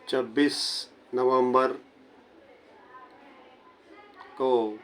26 नवंबर को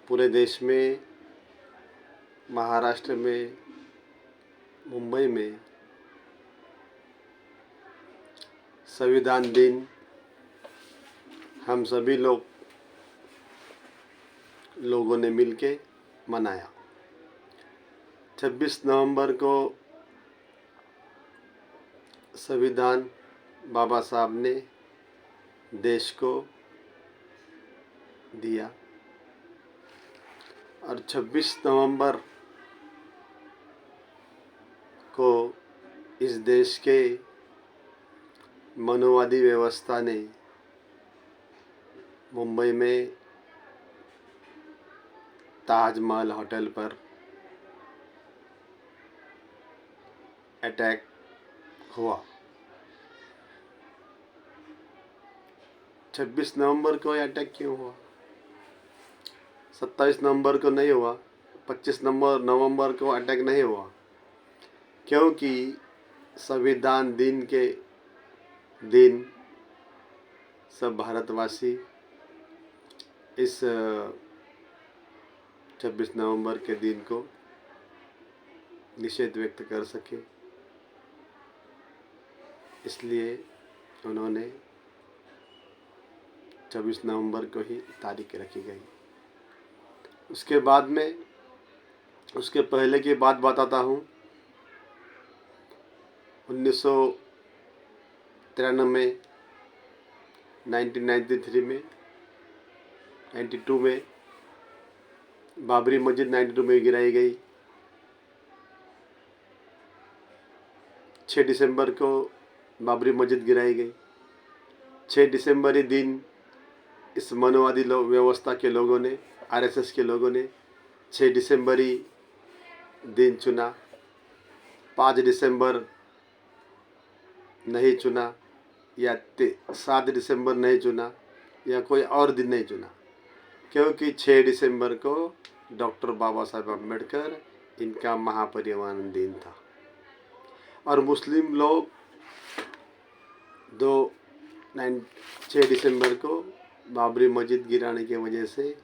पूरे देश में, महाराष्ट्र में, मुंबई में संविधान दिन हम सभी लोगों ने मिलके मनाया। 26 नवंबर को संविधान बाबा साहब ने देश को दिया और 26 नवंबर को इस देश के मनुवादी व्यवस्था ने मुंबई में ताजमहल होटल पर अटैक हुआ। 26 नवंबर को यह अटैक क्यों हुआ? 27 नवंबर को नहीं हुआ, 25 नवंबर को अटैक नहीं हुआ, क्योंकि संविधान दिन के दिन सब भारतवासी इस 26 नवंबर के दिन को निषेध व्यक्त कर सके, इसलिए उन्होंने 26 नवंबर को ही तारीख रखी गई। उसके बाद में, उसके पहले की बात बताता हूँ। 1993 1993 में, 92 में बाबरी मस्जिद 92 में गिराई गई। 6 दिसंबर को बाबरी मस्जिद गिराई गई। 6 दिसंबर ही दिन इस मनुवादी व्यवस्था के लोगों ने, आरएसएस के लोगों ने 6 दिसंबर ही दिन चुना। 5 दिसंबर नहीं चुना, या 7 दिसंबर नहीं चुना, या कोई और दिन नहीं चुना, क्योंकि 6 दिसंबर को डॉक्टर बाबा साहब अम्बेडकर इनका महापरिनिर्वाण दिन था। और मुस्लिम लोग 6 दिसंबर को बाबरी मस्जिद गिराने की वजह से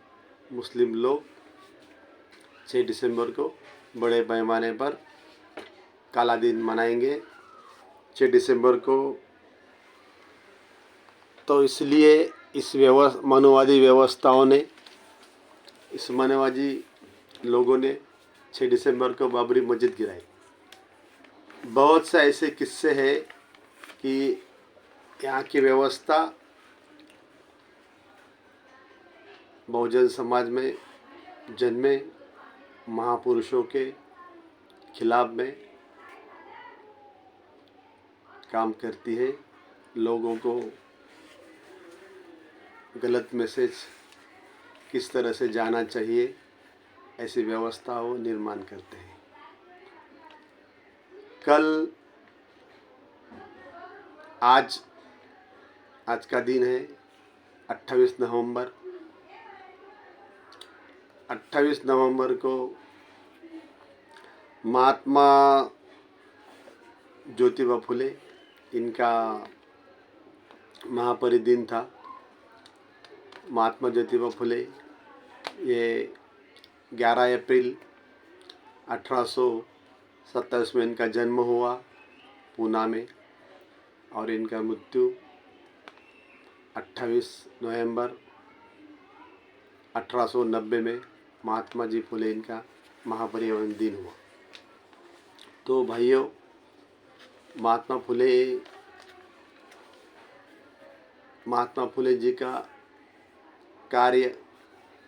मुस्लिम लोग 6 दिसंबर को बड़े पैमाने पर काला दिन मनाएंगे 6 दिसंबर को। तो इसलिए इस मनुवादी व्यवस्थाओं ने, इस मनुवादी लोगों ने 6 दिसंबर को बाबरी मस्जिद गिराई। बहुत से ऐसे किस्से हैं कि यहाँ की व्यवस्था बहुजन समाज में जन्मे महापुरुषों के खिलाफ में काम करती है। लोगों को गलत मैसेज किस तरह से जाना चाहिए, ऐसी व्यवस्थाओं निर्माण करते हैं। कल आज का दिन है 28 नवंबर। 28 नवंबर को महात्मा ज्योतिबा फुले इनका महापरिदिन था। महात्मा ज्योतिबा फुले ये 11 अप्रैल 1827 में इनका जन्म हुआ पूना में, और इनका मृत्यु 28 नवंबर 1890 में महात्मा जी फुले इनका महापरिनिर्वाण दिन हुआ। तो भाइयों, महात्मा फुले जी का कार्य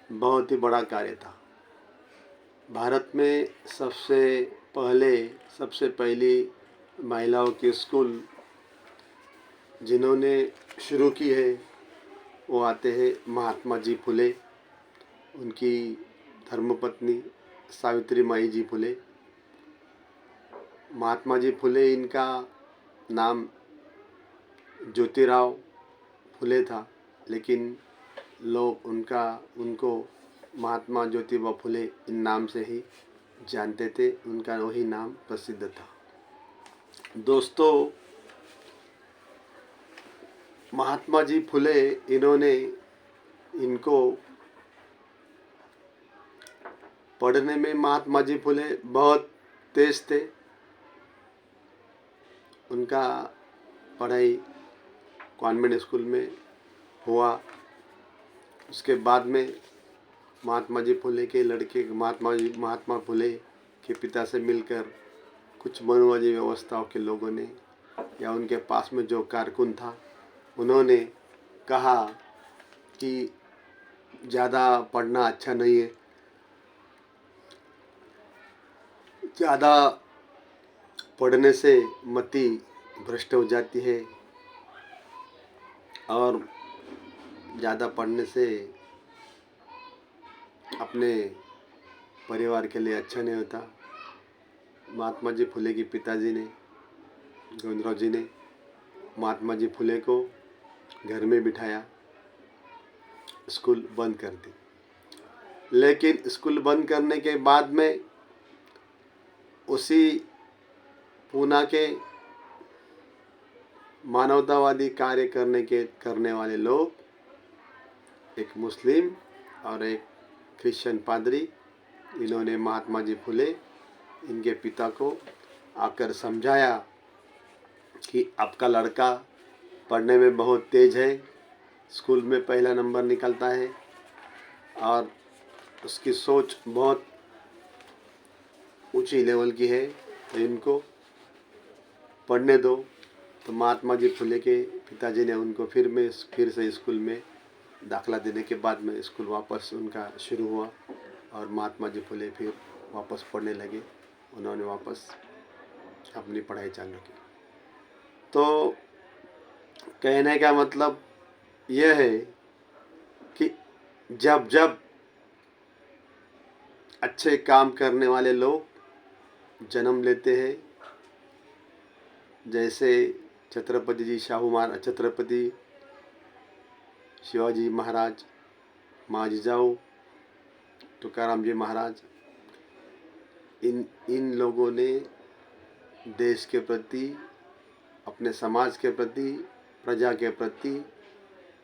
बहुत ही बड़ा कार्य था। भारत में सबसे पहली महिलाओं की स्कूल जिन्होंने शुरू की है वो आते हैं महात्मा जी फुले, उनकी धर्मपत्नी सावित्री माई जी फुले। महात्मा जी फुले इनका नाम ज्योतिराव फुले था, लेकिन लोग उनको महात्मा ज्योतिबा फुले इन नाम से ही जानते थे। उनका वही नाम प्रसिद्ध था। दोस्तों, महात्मा जी फुले, इन्होंने इनको पढ़ने में महात्मा जी फुले बहुत तेज थे। उनका पढ़ाई कॉन्वेंट स्कूल में हुआ। उसके बाद में महात्मा जी फुले के लड़के महात्मा फुले के पिता से मिलकर कुछ मनुवादी व्यवस्थाओं के लोगों ने या उनके पास में जो कारकुन था, उन्होंने कहा कि ज़्यादा पढ़ना अच्छा नहीं है, ज़्यादा पढ़ने से मति भ्रष्ट हो जाती है और ज़्यादा पढ़ने से अपने परिवार के लिए अच्छा नहीं होता। महात्मा जी फुले के पिताजी ने, गोविंदराव जी ने महात्मा जी फुले को घर में बिठाया, स्कूल बंद कर दी। लेकिन स्कूल बंद करने के बाद में उसी पूना के मानवतावादी कार्य करने वाले लोग, एक मुस्लिम और एक क्रिश्चियन पादरी, इन्होंने महात्मा जी फुले इनके पिता को आकर समझाया कि आपका लड़का पढ़ने में बहुत तेज है, स्कूल में पहला नंबर निकलता है और उसकी सोच बहुत ऊंची लेवल की है, तो इनको पढ़ने दो। तो महात्मा जी फुले के पिताजी ने उनको फिर से स्कूल में दाखला देने के बाद में स्कूल वापस उनका शुरू हुआ और महात्मा जी फुले फिर वापस पढ़ने लगे। उन्होंने वापस अपनी पढ़ाई चालू की। तो कहने का मतलब यह है कि जब जब अच्छे काम करने वाले लोग जन्म लेते हैं, जैसे छत्रपति शिवाजी महाराज, माँ जिजाऊ, तुकाराम जी महाराज, इन लोगों ने देश के प्रति, अपने समाज के प्रति, प्रजा के प्रति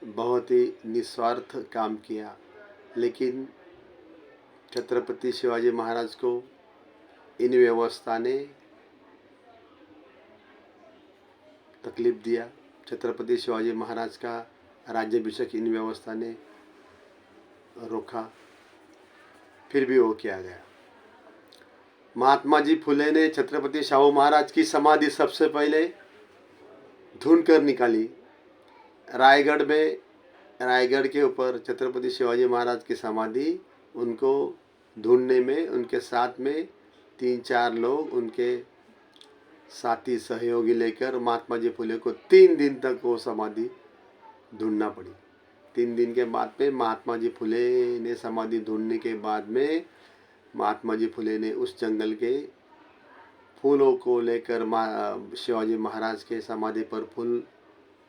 बहुत ही निस्वार्थ काम किया। लेकिन छत्रपति शिवाजी महाराज को इन व्यवस्था ने तकलीफ दिया। छत्रपति शिवाजी महाराज का राज्याभिषेक इन व्यवस्था ने रोका, फिर भी वो किया गया। महात्मा जी फुले ने छत्रपति शाहू महाराज की समाधि सबसे पहले ढूंढ कर निकाली। रायगढ़ के ऊपर छत्रपति शिवाजी महाराज की समाधि, उनको ढूंढने में उनके साथ में 3-4 लोग, उनके साथी सहयोगी लेकर महात्मा जी फुले को 3 दिन तक वो समाधि ढूंढना पड़ी। 3 दिन के बाद में महात्मा जी फुले ने समाधि ढूंढने के बाद में महात्मा जी फुले ने उस जंगल के फूलों को लेकर शिवाजी महाराज के समाधि पर फूल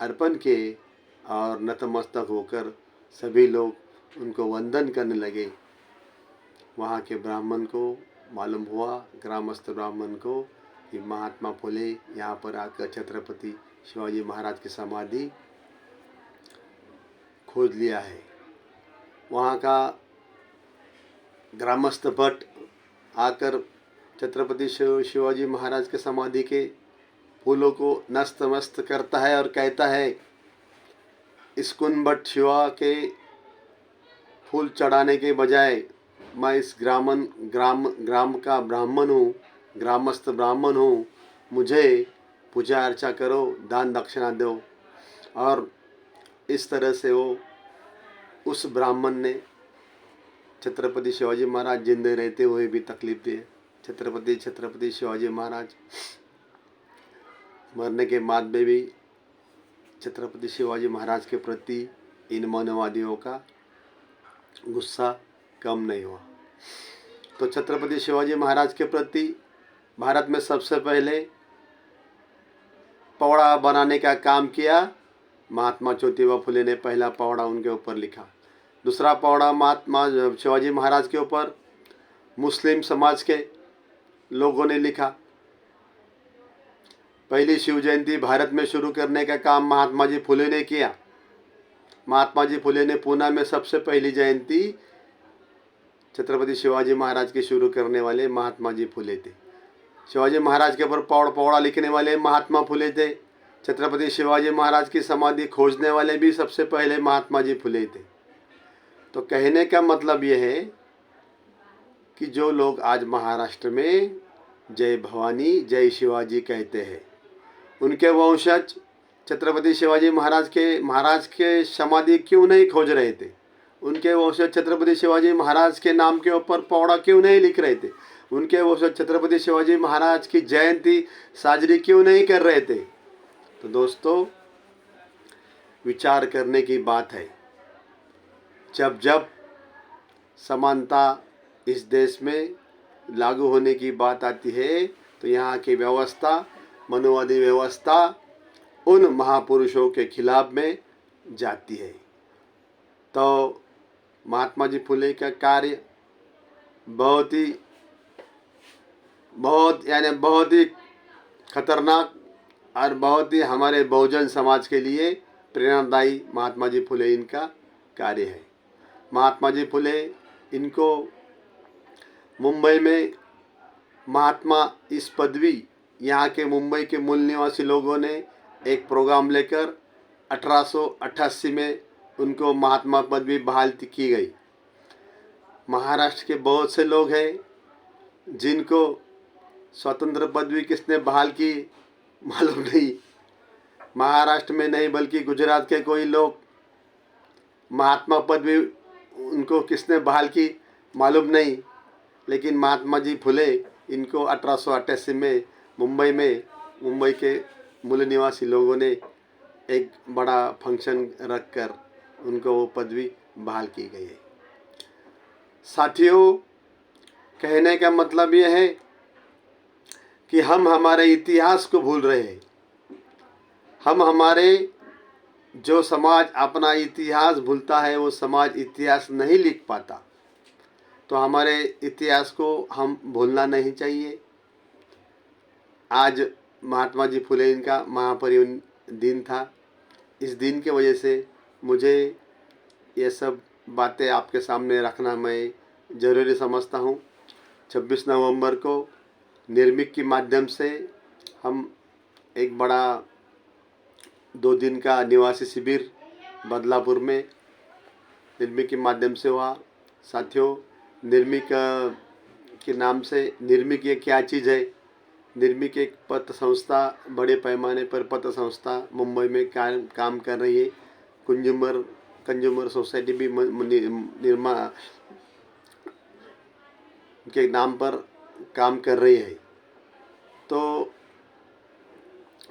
अर्पण किए और नतमस्तक होकर सभी लोग उनको वंदन करने लगे। वहाँ के ब्राह्मण को मालूम हुआ, ग्रामस्थ ब्राह्मण को, कि महात्मा फुले यहाँ पर आकर छत्रपति शिवाजी महाराज की समाधि खोज लिया है। वहाँ का ग्रामस्थ भट्ट आकर छत्रपति शिवाजी महाराज के समाधि के फूलों को नस्त मस्त करता है और कहता है, इस्कुन भट्ट शिवा के फूल चढ़ाने के बजाय मैं इस ग्राम का ब्राह्मण हूँ, ग्रामस्थ ब्राह्मण हूँ, मुझे पूजा अर्चा करो, दान दक्षिणा दो। और इस तरह से वो उस ब्राह्मण ने छत्रपति शिवाजी महाराज जिंदे रहते हुए भी तकलीफ दी। छत्रपति शिवाजी महाराज मरने के बाद में भी छत्रपति शिवाजी महाराज के प्रति इन मानववादियों का गुस्सा कम नहीं हुआ। तो छत्रपति शिवाजी महाराज के प्रति भारत में सबसे पहले पौड़ा बनाने का काम किया महात्मा ज्योतिबा फुले ने। पहला पौड़ा उनके ऊपर लिखा। दूसरा पौड़ा महात्मा शिवाजी महाराज के ऊपर मुस्लिम समाज के लोगों ने लिखा। पहली शिव जयंती भारत में शुरू करने का काम महात्मा जी फुले ने किया। महात्मा जी फुले ने पूना में सबसे पहली जयंती छत्रपति शिवाजी महाराज की शुरू करने वाले महात्मा जी फुले थे। शिवाजी महाराज के ऊपर पौड़ा लिखने वाले महात्मा फुले थे। छत्रपति शिवाजी महाराज की समाधि खोजने वाले भी सबसे पहले महात्मा जी फुले थे। तो कहने का मतलब यह है कि जो लोग आज महाराष्ट्र में जय भवानी जय शिवाजी कहते हैं, उनके वंशज छत्रपति शिवाजी महाराज के समाधि क्यों नहीं खोज रहे थे? उनके वंशज छत्रपति शिवाजी महाराज के नाम के ऊपर पौड़ा क्यों नहीं लिख रहे थे? उनके वंशज छत्रपति शिवाजी महाराज की जयंती साजरी क्यों नहीं कर रहे थे? तो दोस्तों, विचार करने की बात है। जब जब समानता इस देश में लागू होने की बात आती है तो यहाँ की व्यवस्था, मनुवादी व्यवस्था उन महापुरुषों के खिलाफ में जाती है। तो महात्मा जी फुले का कार्य बहुत ही खतरनाक और बहुत ही हमारे बहुजन समाज के लिए प्रेरणादायी महात्मा जी फुले इनका कार्य है। महात्मा जी फुले इनको मुंबई में महात्मा इस पदवी यहाँ के मुंबई के मूल निवासी लोगों ने एक प्रोग्राम लेकर 1888 में उनको महात्मा पदवी बहाल की गई। महाराष्ट्र के बहुत से लोग हैं जिनको स्वतंत्र पदवी किसने बहाल की मालूम नहीं। महाराष्ट्र में नहीं बल्कि गुजरात के कोई लोग महात्मा पदवी उनको किसने बहाल की मालूम नहीं। लेकिन महात्मा जी फुले इनको 1888 में मुंबई के मूल निवासी लोगों ने एक बड़ा फंक्शन रखकर उनको वो पदवी बहाल की गई है। साथियों, कहने का मतलब ये है कि हम हमारे इतिहास को भूल रहे हैं। हम हमारे जो समाज अपना इतिहास भूलता है वो समाज इतिहास नहीं लिख पाता। तो हमारे इतिहास को हम भूलना नहीं चाहिए। आज महात्मा जी फुले इनका महापरिनिर्वाण दिन था। इस दिन के वजह से मुझे ये सब बातें आपके सामने रखना मैं ज़रूरी समझता हूँ। 26 नवंबर को निर्मिक के माध्यम से हम एक बड़ा 2 दिन का निवासी शिविर बदलापुर में निर्मिक के माध्यम से हुआ। साथियों, निर्मिक के नाम से निर्मिक ये क्या चीज़ है? निर्मिक एक पत्र संस्था, बड़े पैमाने पर पत्र संस्था मुंबई में काम कर रही है। कंज्यूमर सोसाइटी भी निर्मा के नाम पर काम कर रही है। तो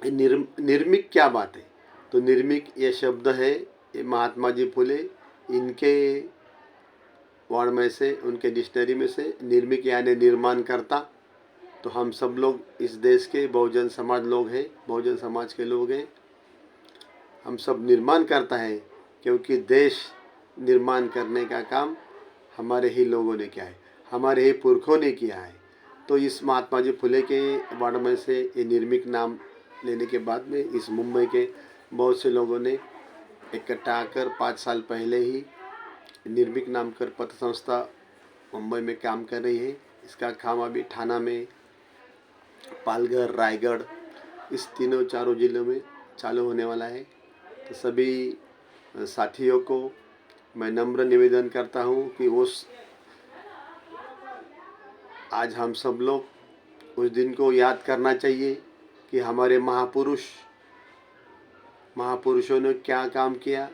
निर्मिक क्या बात है? तो निर्मिक ये शब्द है, ये महात्मा जी फुले इनके वर्ड में से, उनके डिक्शनरी में से निर्मिक यानी निर्माण करता। तो हम सब लोग इस देश के बहुजन समाज लोग हैं, बहुजन समाज के लोग हैं। हम सब निर्माण करता है क्योंकि देश निर्माण करने का काम हमारे ही लोगों ने किया है, हमारे ही पुरखों ने किया है। तो इस महात्मा जी फुले के वर्ड में से ये निर्मिक नाम लेने के बाद में इस मुंबई के बहुत से लोगों ने इकट्ठा आकर 5 साल पहले ही निर्मिक नाम कर पत्र संस्था मुंबई में काम कर रही है। इसका काम अभी ठाणा में, पालघर, रायगढ़ इस 3-4 जिलों में चालू होने वाला है। तो सभी साथियों को मैं नम्र निवेदन करता हूँ कि आज हम सब लोग उस दिन को याद करना चाहिए कि हमारे महापुरुषों ने क्या काम किया।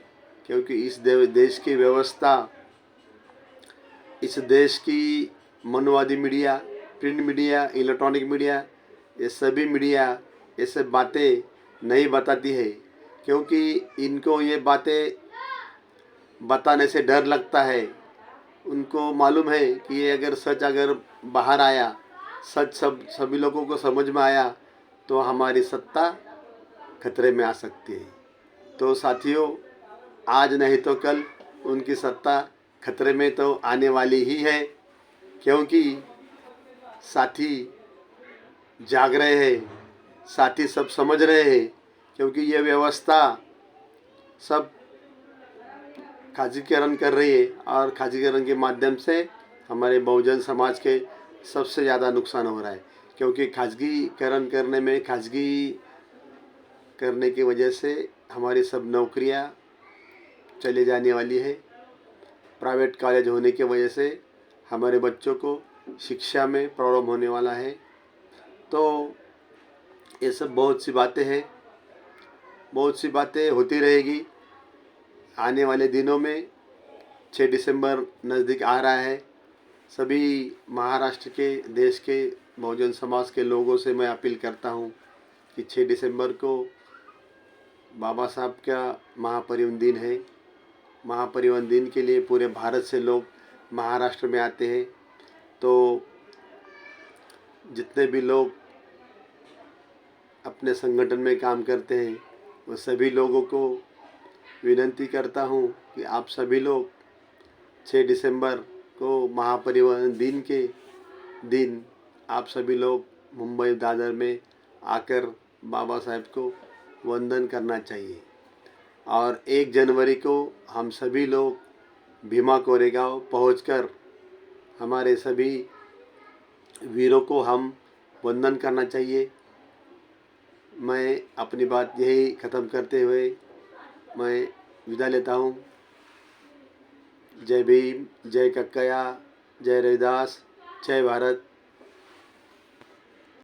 क्योंकि इस देश की व्यवस्था, इस देश की मनुवादी media, print media, electronic media, ये सभी मीडिया ये सब बातें नहीं बताती है। क्योंकि इनको ये बातें बताने से डर लगता है। उनको मालूम है कि ये अगर बाहर आया, सच सभी लोगों को समझ में आया तो हमारी सत्ता खतरे में आ सकती है। तो साथियों, आज नहीं तो कल उनकी सत्ता खतरे में तो आने वाली ही है। क्योंकि साथी जाग रहे हैं, साथी सब समझ रहे हैं, क्योंकि ये व्यवस्था सब खासगीकरण कर रही है और खासगीकरण के माध्यम से हमारे बहुजन समाज के सबसे ज़्यादा नुकसान हो रहा है। क्योंकि खासगीकरण करने में खासगी करने की वजह से हमारी सब नौकरियां चले जाने वाली है। प्राइवेट कॉलेज होने की वजह से हमारे बच्चों को शिक्षा में प्रॉब्लम होने वाला है। तो ये सब बहुत सी बातें हैं, बहुत सी बातें होती रहेगी। आने वाले दिनों में 6 दिसंबर नज़दीक आ रहा है। सभी महाराष्ट्र के देश के बहुजन समाज के लोगों से मैं अपील करता हूँ कि 6 दिसंबर को बाबा साहब का महापरिनिर्वाण दिन है। महापरिनिर्वाण दिन के लिए पूरे भारत से लोग महाराष्ट्र में आते हैं। तो जितने भी लोग अपने संगठन में काम करते हैं वो सभी लोगों को विनती करता हूँ कि आप सभी लोग 6 दिसंबर को महापरिनिर्वाण दिन के दिन आप सभी लोग मुंबई दादर में आकर बाबा साहब को वंदन करना चाहिए। और 1 जनवरी को हम सभी लोग भीमा कोरेगांव पहुंचकर हमारे सभी वीरों को हम वंदन करना चाहिए। मैं अपनी बात यही ख़त्म करते हुए मैं विदा लेता हूँ। जय भीम, जय कक्कया, जय रविदास, जय भारत।